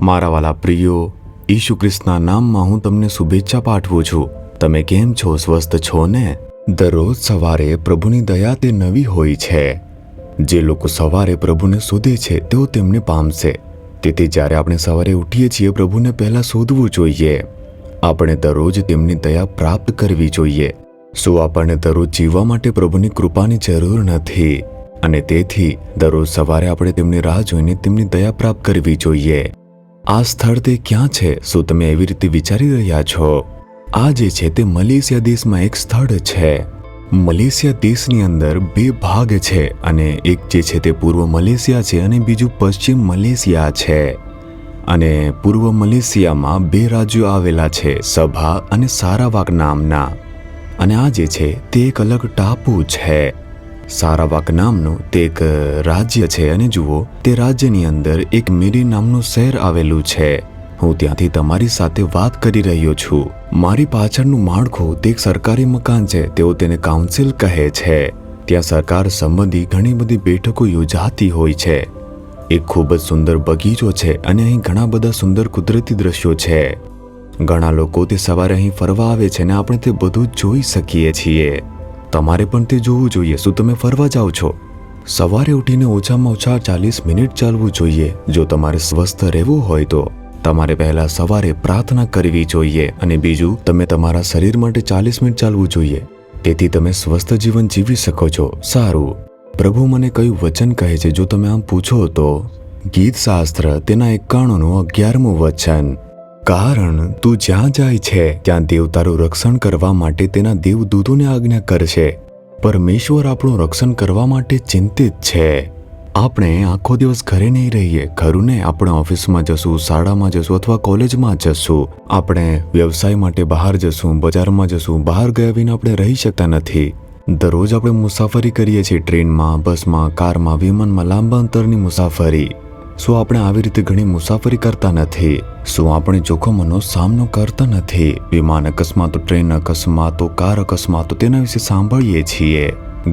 મારા વાલા પ્રિયો, ઈસુ ખ્રિસ્તના નામમાં હું તમને શુભેચ્છા પાઠવું છું. તમે કેમ છો? સ્વસ્થ છો ને? દરરોજ સવારે પ્રભુની દયા તે નવી હોય છે. જે લોકો સવારે પ્રભુને શોધે છે તેઓ તેમને પામશે. તેથી જ્યારે આપણે સવારે ઉઠીએ છીએ, પ્રભુને પહેલા શોધવું જોઈએ. આપણે દરરોજ તેમની દયા પ્રાપ્ત કરવી જોઈએ. શું આપણને દરરોજ જીવવા માટે પ્રભુની કૃપાની જરૂર નથી? અને તેથી દરરોજ સવારે આપણે તેમની રાહ જોઈને તેમની દયા પ્રાપ્ત કરવી જોઈએ. આ સ્થળ તે ક્યાં છે? શું તમે એવી રીતે વિચારી રહ્યા છો? આ જે છે તે મલેશિયા દેશમાં એક સ્થળ છે. મલેશિયા દેશની અંદર 2 ભાગ છે અને એક જે છે તે પૂર્વ મલેશિયા છે અને બીજું પશ્ચિમ મલેશિયા છે. અને પૂર્વ મલેશિયામાં 2 રાજ્યો આવેલા છે, સભા અને સારાવાક નામના. અને આ જે છે તે એક અલગ ટાપુ છે. સારાવાક નામનું તે એક રાજ્ય છે અને જુઓ, તે રાજ્યની અંદર એક મેરી નામનું શહેર આવેલું છે. હું ત્યાંથી તમારી સાથે વાત કરી રહ્યો છું. મારી પાછળનું માળખું તે એક સરકારી મકાન છે. તેઓ તેને કાઉન્સિલ કહે છે. ત્યાં સરકાર સંબંધી ઘણી બધી બેઠકો યોજાતી હોય છે. એક ખૂબ જ સુંદર બગીચો છે અને અહીં ઘણા બધા સુંદર કુદરતી દ્રશ્યો છે. ઘણા લોકો તે સવારે અહીં ફરવા આવે છે અને આપણે તે બધું જોઈ શકીએ છીએ. તમારે પણ તે જોવું જોઈએ. શું તમે ફરવા જાઓ છો? સવારે ઉઠીને ઓછામાં ઓછા 40 મિનિટ ચાલવું જોઈએ. જો તમારે સ્વસ્થ રહેવું હોય તો તમારે પહેલા સવારે પ્રાર્થના કરવી જોઈએ અને બીજું, તમે તમારા શરીર માટે 40 મિનિટ ચાલવું જોઈએ. તેથી તમે સ્વસ્થ જીવન જીવી શકો છો. સારું, પ્રભુ મને કયું વચન કહે છે જો તમે આમ પૂછો તો? ગીત શાસ્ત્ર તેના 91નું 11મું વચન. કારણ તું જ્યાં જાય છે ત્યાં દેવ તારું રક્ષણ કરવા માટે તેના દેવદૂતોને આજ્ઞા કરશે. પરમેશ્વર આપણું રક્ષણ કરવા માટે ચિંતિત છે. આપણે આખો દિવસ ઘરે નહીં રહીએ, ખરું ને? આપણે ઓફિસમાં જશું, શાળામાં જશું અથવા કોલેજમાં જશું. આપણે વ્યવસાય માટે બહાર જશું, બજારમાં જશું. બહાર ગયા વિના આપણે રહી શકતા નથી. દરરોજ આપણે મુસાફરી કરીએ છીએ, ટ્રેનમાં, બસમાં, કારમાં, વિમાનમાં, લાંબા અંતરની મુસાફરી. શું આપણે આવી રીતે ઘણી મુસાફરી કરતા નથી? શું આપણે જોખમોનો સામનો કરતા નથી? વિમાન અકસ્માતો, ટ્રેન અકસ્માતો, કાર અકસ્માતો, તેના વિશે સાંભળીએ છીએ.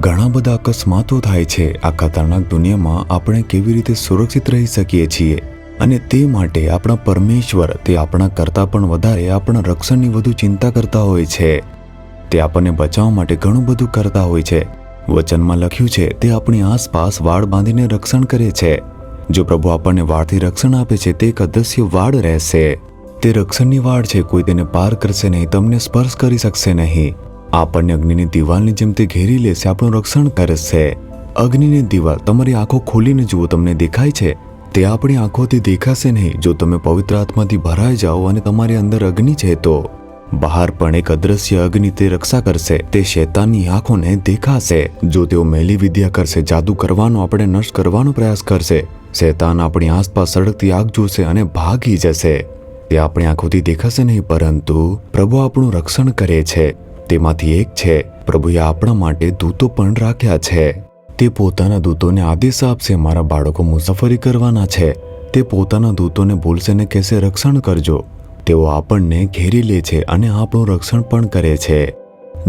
ઘણા બધા અકસ્માતો થાય છે. આ ખતરનાક દુનિયામાં આપણે કેવી રીતે સુરક્ષિત રહી શકીએ છીએ? અને તે માટે આપણા પરમેશ્વર તે આપણા કરતાં પણ વધારે આપણા રક્ષણની વધુ ચિંતા કરતા હોય છે. તે આપણને બચાવવા માટે ઘણું બધું કરતા હોય છે. વચનમાં લખ્યું છે, તે આપણી આસપાસ વાડ બાંધીને રક્ષણ કરે છે. જો પ્રભુ આપણને વાડથી રક્ષણ આપે છે, તે એક અદૃશ્ય વાડ રહેશે. તે રક્ષણની વાડ છે. કોઈ તેને પાર કરશે નહીં, તમને સ્પર્શ કરી શકશે નહીં. આપણને અગ્નિની દિવાલની જેમ તે ઘેરી લેશે, આપણું રક્ષણ કરશે. અગ્નિની દિવાલ, તમારી આંખો ખોલીને જુઓ, તમને દેખાય છે? તે આપણી આંખોથી દેખાશે નહીં. જો તમે પવિત્ર આત્માથી ભરાઈ જાઓ અને તમારી અંદર અગ્નિ છે તો બહાર પણ એક અદૃશ્ય અગ્નિ તે રક્ષા કરશે. તે શૈતાનની આંખોને દેખાશે. જો તેઓ મેલી વિદ્યા કરશે, જાદુ કરવાનો, આપણે નષ્ટ કરવાનો પ્રયાસ કરશે, શૈતાન આપણી આસપાસ સળગતી આગ જોશે અને ભાગી જશે. તે આપણી આંખોથી દેખાશે નહીં, પરંતુ પ્રભુ આપણું રક્ષણ કરે છે. તેમાંથી એક છે, પ્રભુએ આપણા માટે દૂતો પણ રાખ્યા છે. તે પોતાના દૂતોને આદેશ આપશે, મારા બાળકો મુસાફરી કરવાના છે. તે પોતાના દૂતોને બોલશે ને કહેશે, રક્ષણ કરજો. તેઓ આપણને ઘેરી લે છે અને આપણું રક્ષણ પણ કરે છે.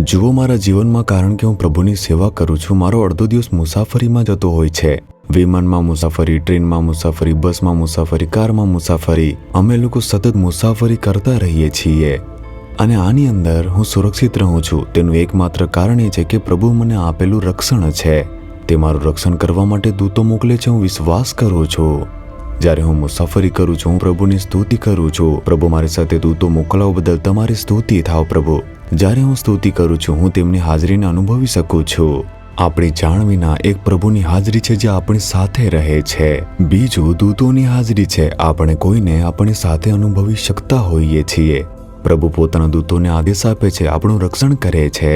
જુઓ, મારા જીવનમાં, કારણ કે હું પ્રભુની સેવા કરું છું, મારો અડધો દિવસ મુસાફરીમાં જતો હોય છે. વિમાનમાં મુસાફરી, ટ્રેનમાં મુસાફરી, બસમાં મુસાફરી, કારમાં મુસાફરી. અમે લોકો સતત મુસાફરી કરતા રહીએ છીએ અને આની અંદર હું સુરક્ષિત રહું છું. તેનું એકમાત્ર કારણ એ છે કે પ્રભુ મને આપેલું રક્ષણ છે. તે મારું રક્ષણ કરવા માટે દૂતો મોકલે છે. હું વિશ્વાસ કરું છું. જ્યારે હું મુસાફરી કરું છું, હું પ્રભુની સ્તુતિ કરું છું. પ્રભુ, મારી સાથે દૂતો મોકલાવ બદલ તમારી સ્તુતિ થાવ પ્રભુ. જ્યારે હું સ્તુતિ કરું છું, હું તેમની હાજરીને અનુભવી શકું છું. આપણી જાણ વિના એક પ્રભુની હાજરી છે જે આપણી સાથે રહે છે. બીજું દૂતોની હાજરી છે. આપણે કોઈને આપણી સાથે અનુભવી શકતા હોઈએ છીએ. પ્રભુ પોતાના દૂતોને આદેશ આપે છે, આપણું રક્ષણ કરે છે.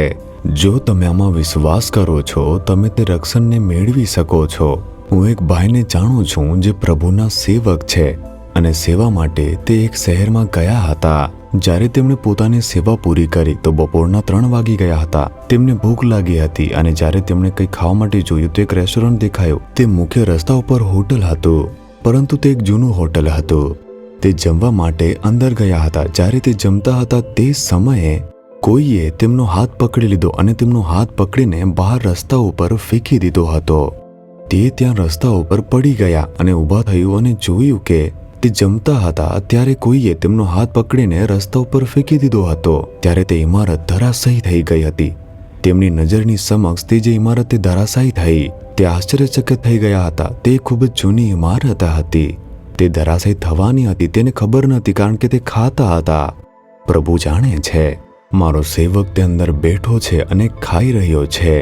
જો તમે આમાં વિશ્વાસ કરો છો, તમે તે રક્ષણને મેળવી શકો છો. હું એક ભાઈને જાણું છું જે પ્રભુના સેવક છે અને સેવા માટે તે એક શહેરમાં ગયા હતા. જ્યારે તેમણે પોતાની સેવા પૂરી કરી તો બપોરના 3 વાગી ગયા હતા. તેમને ભૂખ લાગી હતી અને જ્યારે તેમણે કંઈ ખાવા માટે જોયું તો એક રેસ્ટોરન્ટ દેખાયું. તે મુખ્ય રસ્તા ઉપર હોટલ હતું, પરંતુ તે એક જૂનું હોટલ હતું. તે જમવા માટે અંદર ગયા હતા. જ્યારે તે જમતા હતા તે સમયે કોઈએ તેમનો હાથ પકડી લીધો અને તેમનો હાથ પકડીને બહાર રસ્તા ઉપર ફેંકી દીધો હતો. તે ત્યાં રસ્તા ઉપર પડી ગયા અને ઊભા થયું અને જોયું કે તે જમતા હતા ત્યારે કોઈએ તેમનો હાથ પકડીને રસ્તા ઉપર ફેંકી દીધો હતો. ત્યારે તે ઇમારત ધરાશાયી થઈ ગઈ હતી. તેમની નજરની સમક્ષ તે જે ઇમારત તે ધરાશાયી થઈ તે આશ્ચર્યચકિત થઈ ગયા હતા. તે ખૂબ જ જૂની ઇમારત હતી. તે ધરાશાયી થવાની હતી તેને ખબર નથી, કારણ કે તે ખાતા હતા. પ્રભુ જાણે છે મારો સેવક તે અંદર બેઠો છે અને ખાઈ રહ્યો છે.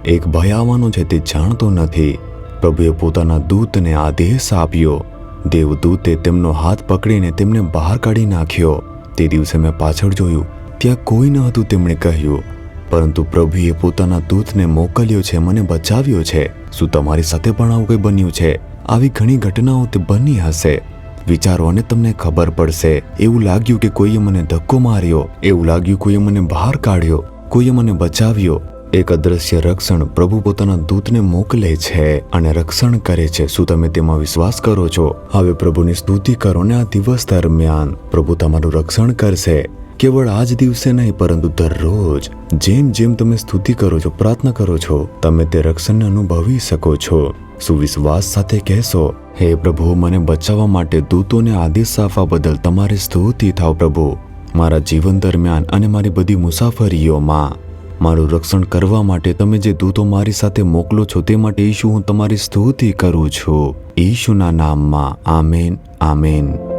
એક ભય આવવાનો છે તે જાણતો નથી. પ્રભુએ પોતાના દૂતને આદેશ આપ્યો. દેવદૂતે તેમનો હાથ પકડીને તેમને બહાર કાઢી નાખ્યો. તે દિવસે મેં પાછળ જોયું, ત્યાં કોઈ ન હતું. તેમણે કહ્યું, પરંતુ પ્રભુએ પોતાના દૂતને મોકલ્યો છે, મને બચાવ્યો છે. શું તમારી સાથે પણ આવું કંઈ બન્યું છે? આવી ઘણી ઘટનાઓ તે બની હશે. વિચારો અને તમને ખબર પડશે. એવું લાગ્યું કે કોઈએ મને ધક્કો માર્યો, એવું લાગ્યું કોઈએ મને બહાર કાઢ્યો, કોઈએ મને બચાવ્યો. એક અદ્રશ્ય રક્ષણ પ્રભુ પોતાના દૂતને મોકલે છે અને રક્ષણ કરે છે. શું તમે તેમાં વિશ્વાસ કરો છો? હવે પ્રભુની સ્તુતિ કરો ને આ દિવસ દરમિયાન પ્રભુ તમારું રક્ષણ કરશે. કેવળ આ જ દિવસે નહીં, પરંતુ દરરોજ જેમ જેમ તમે સ્તુતિ કરો છો, પ્રાર્થના કરો છો, તમે તે રક્ષણને અનુભવી શકો છો. શું વિશ્વાસ સાથે કહેશો, હે પ્રભુ, મને બચાવવા માટે દૂતોને આદેશ આપવા બદલ તમારી સ્તુતિ થાવ. પ્રભુ, મારા જીવન દરમિયાન અને મારી બધી મુસાફરીઓમાં મારું રક્ષણ કરવા માટે તમે જે દૂતો મારી સાથે મોકલો છો તે માટે ઈશુ હું તમારી સ્તુતિ કરું છું. ઈશુના નામમાં આમેન, આમેન.